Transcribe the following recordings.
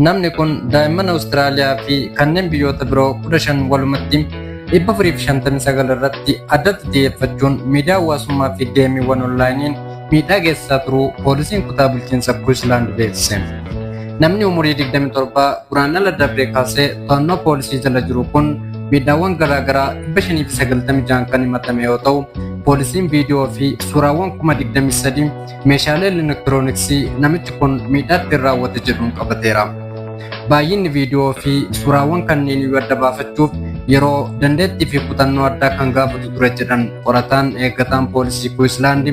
Namni kun daa'imman Awustiraaliyaa fi kanneen biyyoota biroo 15 walumatti 459 irratti addatti xiyyeeffachuun miidiyaa hawaasummaa fi geemiiwwan onlaayiniin miidhaa geessisaa turuu poolisiin kutaa bulchiinsa Queensland beeksise. Namni umurii 27 guraandhala darbee kaasee to'annoo poolisii jala jiru kun miidhaawwan garaagaraa 596 kan himatame yoo ta'u, poolisiin viidiyoo fi suuraawwan 23,000 meeshaalee elektirooniksii namichi kun miidhaatti raawwate jedhuun qabateera. Baay'inni viidiyoo fi suuraawwan kanneen adda baafachuuf yeroo dandeettii fi kutannoo addaa kan gaafatu ture jedhan qorataan eeggataan poolisii Queensland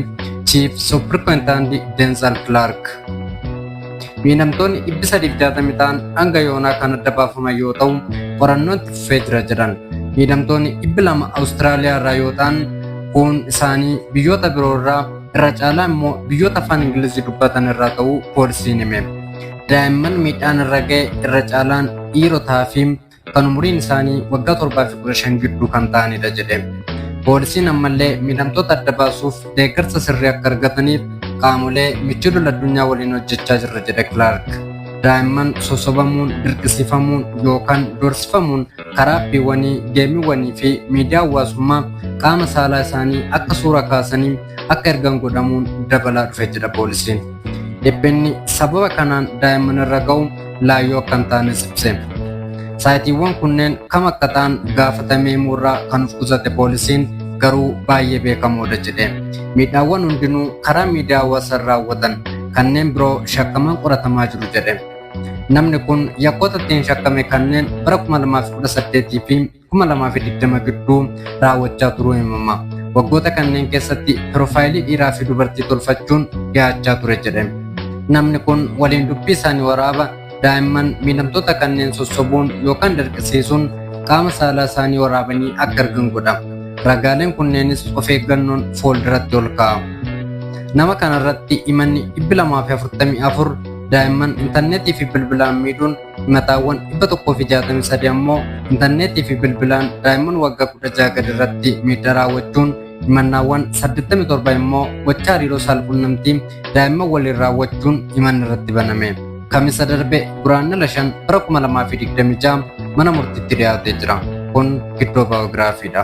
Chief Superintendent Denzel Clark. Miidhamtoonni 360 ta'an hanga yoonaa kan adda baafaman yoo ta'u, qorannoon itti fufee jira jedhan. Miidhamtoonni 200 Awustiraaliyaa irraa yoo ta'an, kun isaanii biyyoota biroo irraa irra caalaa immoo biyyoota afaan Ingilizii dubbatan irraa ta'uu poolisiin hime. Daa'imman miidhaan irra ga'e irra caalaan dhiirotaa fi kan umuriin isaanii waggaa 7 fi 15 gidduu kan ta'anidha jedhe. Poolisiin ammallee miidhamtoota adda baasuuf deeggarsa sirrii akka argataniif qaamolee michoota addunyaa waliin hojjechaa jirra jedhe Clark. Daa'imman sosobamuun, dirqisiifamuun yookaan doorsifamuun karaa appiiwwanii, geemiiwwanii fi miidiyaa hawaasummaa qaama saalaa isaanii akka suura kaasanii akka ergan godhamuun dabalaa dhufe jedha poolisiin. Dhiphinni sababa kanaan daa'imman irra ga'u laayyoo akka hin taanes ibse. Saayitiiwwan kunneen kam akka ta'an gaafatamee murraa kan of qusate poolisiin garuu baay'ee beekamoodha jedhe. Miidhaawwan hundinuu karaa miidiyaa hawaasaa raawwatan kanneen biroo shakkaman qoratamaa jiru jedhe. Namni kun yakkoota ittiin shakkame kanneen bara 2018 fi 2020 gidduu raawwachaa turuu himama. Waggoota kanneen keessatti piroofaayilii dhiiraa fi dubartii tolfachuun dhiyaachaa ture jedhe. Namni kun waliin dubbii isaanii waraaba daa'imman miidhamtoota kanneen sossobuun yookaan dirqisiisuun qaama saalaa isaanii waraabanii akka argan godha. Ragaaleen kunneenis of eeggannoon fuulduratti ol kaa'u. Nama kanarratti himanni 244 daa'imman intarneetii fi bilbilaan miidhuun himataawwan 163 ammoo intarneetii fi bilbilaan daa'imman waggaa 16 gadi irratti miidhaa raawwachuun himannaawwan 87 immoo gochaa hariiroo saalquunnamtii daa'imman waliin raawwachuun himanni irratti baname. Kamisa darbe guraandhala 5 bara 2026 mana murtiitti dhiyaatee jira. Kun giddoo baayogiraafiidha.